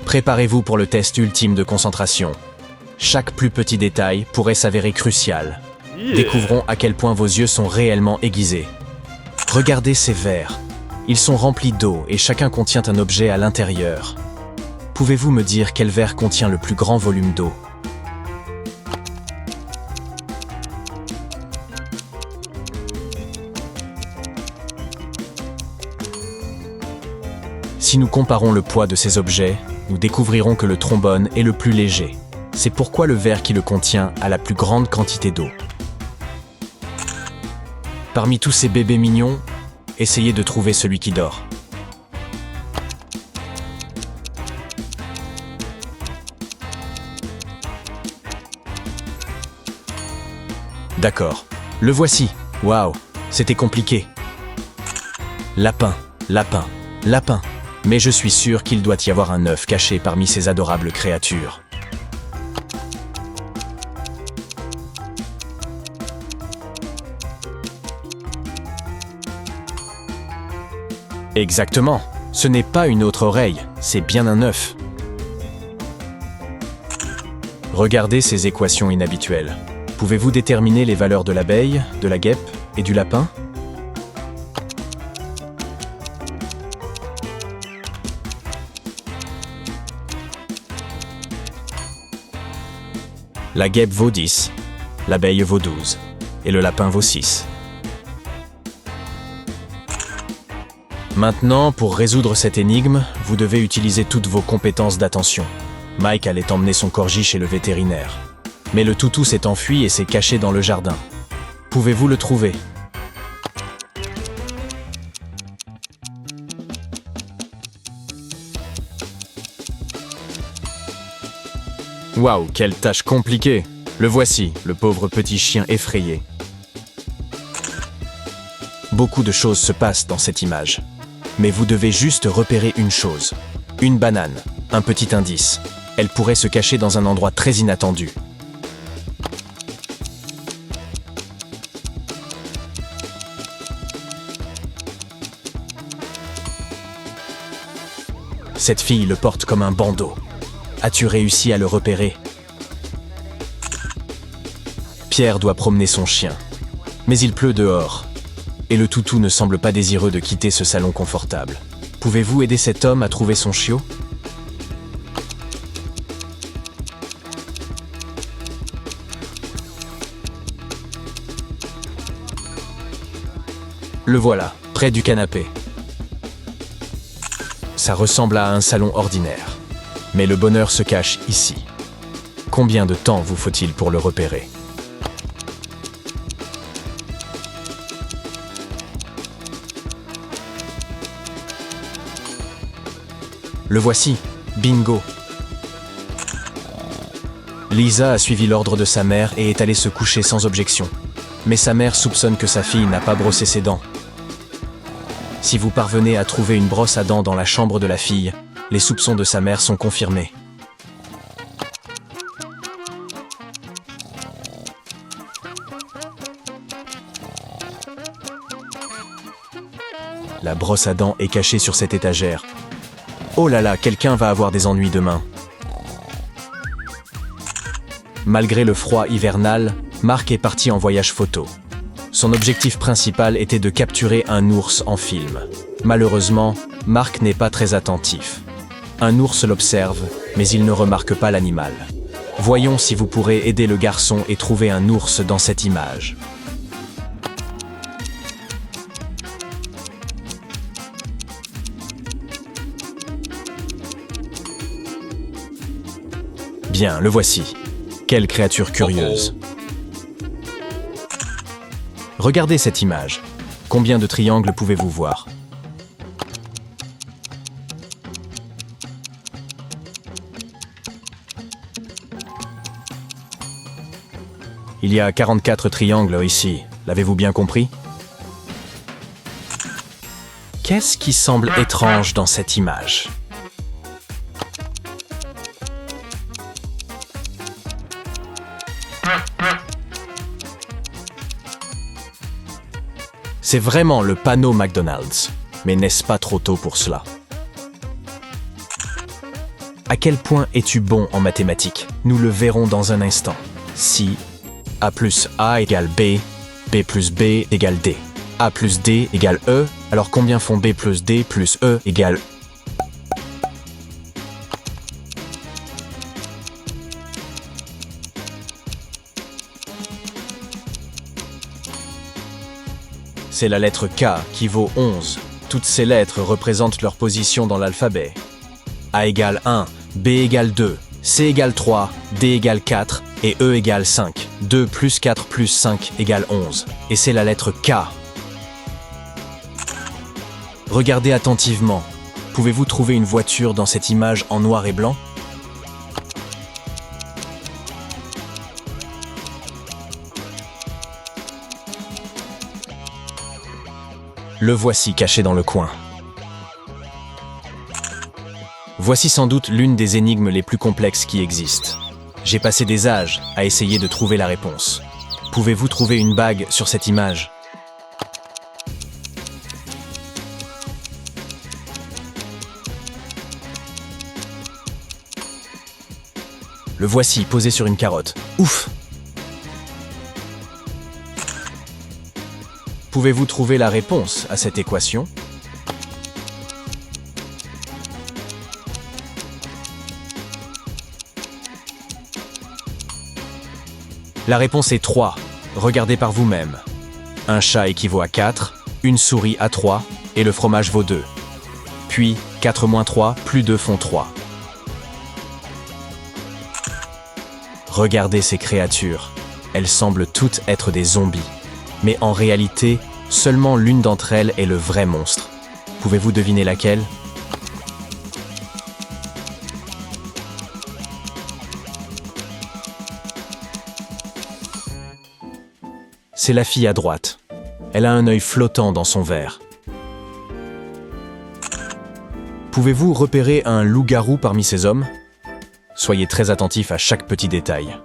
Préparez-vous pour le test ultime de concentration. Chaque plus petit détail pourrait s'avérer crucial. Découvrons à quel point vos yeux sont réellement aiguisés. Regardez ces verres. Ils sont remplis d'eau et chacun contient un objet à l'intérieur. Pouvez-vous me dire quel verre contient le plus grand volume d'eau? Si nous comparons le poids de ces objets, nous découvrirons que le trombone est le plus léger. C'est pourquoi le verre qui le contient a la plus grande quantité d'eau. Parmi tous ces bébés mignons, essayez de trouver celui qui dort. D'accord, le voici. Waouh, c'était compliqué. Lapin, lapin, lapin. Mais je suis sûr qu'il doit y avoir un œuf caché parmi ces adorables créatures. Exactement. Ce n'est pas une autre oreille, c'est bien un œuf. Regardez ces équations inhabituelles. Pouvez-vous déterminer les valeurs de l'abeille, de la guêpe et du lapin? La guêpe vaut 10, l'abeille vaut 12 et le lapin vaut 6. Maintenant, pour résoudre cette énigme, vous devez utiliser toutes vos compétences d'attention. Mike allait emmener son corgi chez le vétérinaire. Mais le toutou s'est enfui et s'est caché dans le jardin. Pouvez-vous le trouver? Waouh, quelle tâche compliquée! Le voici, le pauvre petit chien effrayé. Beaucoup de choses se passent dans cette image. Mais vous devez juste repérer une chose. Une banane, un petit indice. Elle pourrait se cacher dans un endroit très inattendu. Cette fille le porte comme un bandeau. As-tu réussi à le repérer? Pierre doit promener son chien. Mais il pleut dehors. Et le toutou ne semble pas désireux de quitter ce salon confortable. Pouvez-vous aider cet homme à trouver son chiot? Le voilà, près du canapé. Ça ressemble à un salon ordinaire. Mais le bonheur se cache ici. Combien de temps vous faut-il pour le repérer? Le voici, bingo. Lisa a suivi l'ordre de sa mère et est allée se coucher sans objection. Mais sa mère soupçonne que sa fille n'a pas brossé ses dents. Si vous parvenez à trouver une brosse à dents dans la chambre de la fille, les soupçons de sa mère sont confirmés. La brosse à dents est cachée sur cette étagère. Oh là là, quelqu'un va avoir des ennuis demain. Malgré le froid hivernal, Mark est parti en voyage photo. Son objectif principal était de capturer un ours en film. Malheureusement, Mark n'est pas très attentif. Un ours l'observe, mais il ne remarque pas l'animal. Voyons si vous pourrez aider le garçon et trouver un ours dans cette image. Bien, le voici. Quelle créature curieuse. Regardez cette image. Combien de triangles pouvez-vous voir? Il y a 44 triangles ici. L'avez-vous bien compris? Qu'est-ce qui semble étrange dans cette image? C'est vraiment le panneau McDonald's. Mais n'est-ce pas trop tôt pour cela? À quel point es-tu bon en mathématiques? Nous le verrons dans un instant. Si A plus A égale B, B plus B égale D. A plus D égale E, alors combien font B plus D plus E égale C'est la lettre K qui vaut 11. Toutes ces lettres représentent leur position dans l'alphabet. A égale 1, B égale 2, C égale 3, D égale 4 et E égale 5. 2 plus 4 plus 5 égale 11. Et c'est la lettre K. Regardez attentivement. Pouvez-vous trouver une voiture dans cette image en noir et blanc? Le voici caché dans le coin. Voici sans doute l'une des énigmes les plus complexes qui existent. J'ai passé des âges à essayer de trouver la réponse. Pouvez-vous trouver une bague sur cette image? Le voici posé sur une carotte. Ouf! Pouvez-vous trouver la réponse à cette équation? La réponse est 3. Regardez par vous-même. Un chat équivaut à 4, une souris à 3 et le fromage vaut 2. Puis 4 moins 3 plus 2 font 3. Regardez ces créatures. Elles semblent toutes être des zombies. Mais en réalité, seulement l'une d'entre elles est le vrai monstre. Pouvez-vous deviner laquelle? C'est la fille à droite. Elle a un œil flottant dans son verre. Pouvez-vous repérer un loup-garou parmi ces hommes? Soyez très attentifs à chaque petit détail.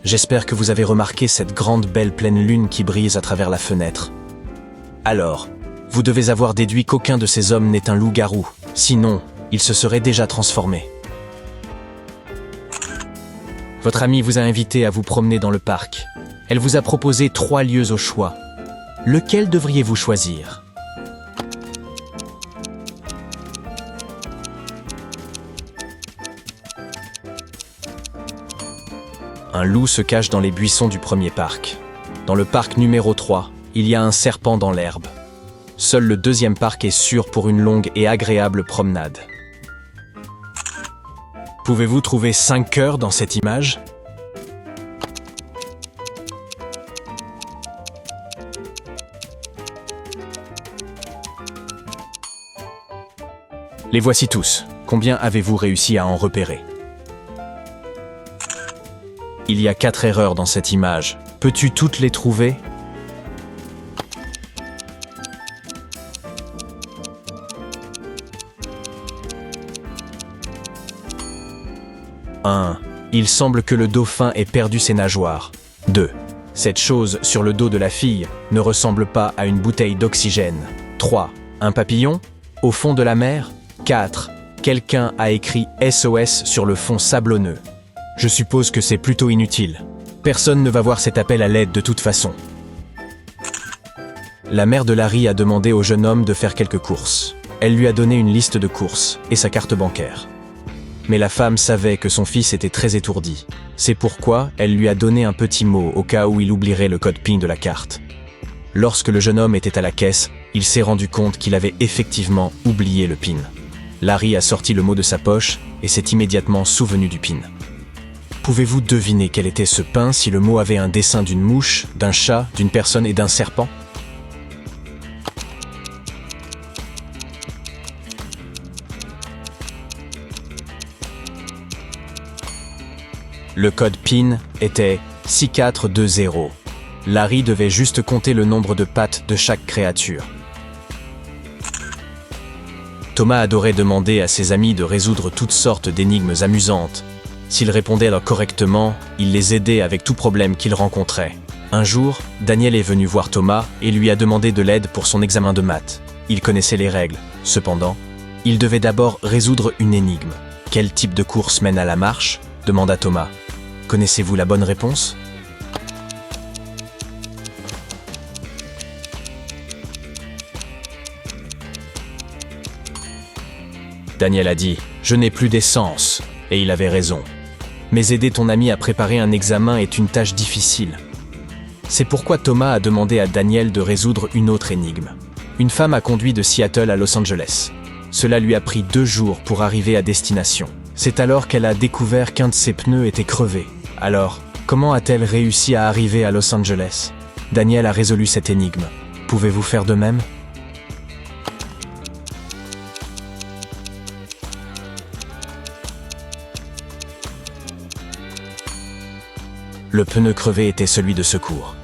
J'espère que vous avez remarqué cette grande belle pleine lune qui brise à travers la fenêtre. Alors, vous devez avoir déduit qu'aucun de ces hommes n'est un loup-garou, sinon, il se serait déjà transformé. Votre amie vous a invité à vous promener dans le parc. Elle vous a proposé 3 lieux au choix. Lequel devriez-vous choisir? Un loup se cache dans les buissons du premier parc. Dans le parc numéro 3, il y a un serpent dans l'herbe. Seul le deuxième parc est sûr pour une longue et agréable promenade. Pouvez-vous trouver 5 cœurs dans cette image? Les voici tous. Combien avez-vous réussi à en repérer? Il y a 4 erreurs dans cette image. Peux-tu toutes les trouver? Il semble que le dauphin ait perdu ses nageoires. 2. Cette chose sur le dos de la fille ne ressemble pas à une bouteille d'oxygène. 3. Un papillon? Au fond de la mer? 4. Quelqu'un a écrit SOS sur le fond sablonneux. Je suppose que c'est plutôt inutile. Personne ne va voir cet appel à l'aide de toute façon. La mère de Larry a demandé au jeune homme de faire quelques courses. Elle lui a donné une liste de courses et sa carte bancaire. Mais la femme savait que son fils était très étourdi. C'est pourquoi elle lui a donné un petit mot au cas où il oublierait le code PIN de la carte. Lorsque le jeune homme était à la caisse, il s'est rendu compte qu'il avait effectivement oublié le PIN. Larry a sorti le mot de sa poche et s'est immédiatement souvenu du PIN. Pouvez-vous deviner quel était ce pain si le mot avait un dessin d'une mouche, d'un chat, d'une personne et d'un serpent? Le code PIN était 6420. Larry devait juste compter le nombre de pattes de chaque créature. Thomas adorait demander à ses amis de résoudre toutes sortes d'énigmes amusantes. S'ils répondaient alors correctement, il les aidait avec tout problème qu'ils rencontraient. Un jour, Daniel est venu voir Thomas et lui a demandé de l'aide pour son examen de maths. Il connaissait les règles. Cependant, il devait d'abord résoudre une énigme. Quel type de course mène à la marche ? Demanda Thomas. Connaissez-vous la bonne réponse ? Daniel a dit « Je n'ai plus d'essence » et il avait raison. Mais aider ton ami à préparer un examen est une tâche difficile. C'est pourquoi Thomas a demandé à Daniel de résoudre une autre énigme. Une femme a conduit de Seattle à Los Angeles. Cela lui a pris 2 jours pour arriver à destination. C'est alors qu'elle a découvert qu'un de ses pneus était crevé. Alors, comment a-t-elle réussi à arriver à Los Angeles ? Daniel a résolu cette énigme. Pouvez-vous faire de même ? Le pneu crevé était celui de secours.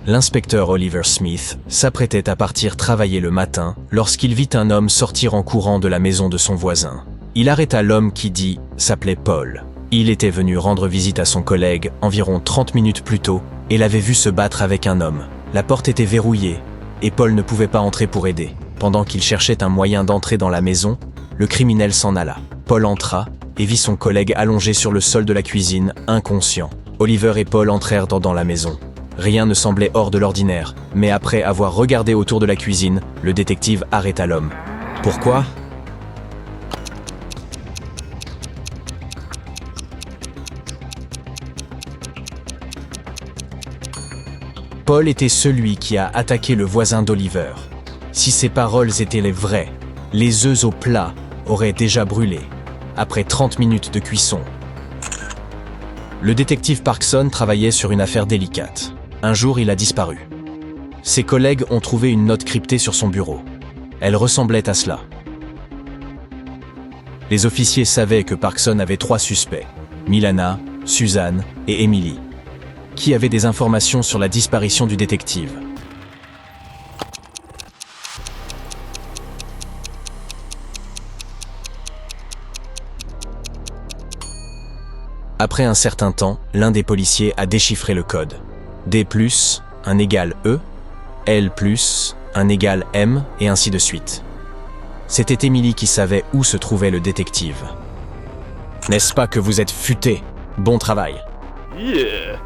L'inspecteur Oliver Smith s'apprêtait à partir travailler le matin lorsqu'il vit un homme sortir en courant de la maison de son voisin. Il arrêta l'homme qui s'appelait Paul. Il était venu rendre visite à son collègue environ 30 minutes plus tôt et l'avait vu se battre avec un homme. La porte était verrouillée et Paul ne pouvait pas entrer pour aider. Pendant qu'il cherchait un moyen d'entrer dans la maison, le criminel s'en alla. Paul entra et vit son collègue allongé sur le sol de la cuisine, inconscient. Oliver et Paul entrèrent dans la maison. Rien ne semblait hors de l'ordinaire, mais après avoir regardé autour de la cuisine, le détective arrêta l'homme. Pourquoi ? Paul était celui qui a attaqué le voisin d'Oliver. Si ces paroles étaient les vraies, les œufs au plat auraient déjà brûlé. Après 30 minutes de cuisson. Le détective Parkson travaillait sur une affaire délicate. Un jour, il a disparu. Ses collègues ont trouvé une note cryptée sur son bureau. Elle ressemblait à cela. Les officiers savaient que Parkson avait 3 suspects, Milana, Suzanne et Emily, qui avaient des informations sur la disparition du détective. Après un certain temps, l'un des policiers a déchiffré le code. D+, 1 égale E, L+, 1 égale M, et ainsi de suite. C'était Emily qui savait où se trouvait le détective. N'est-ce pas que vous êtes futé ? Bon travail. Yeah.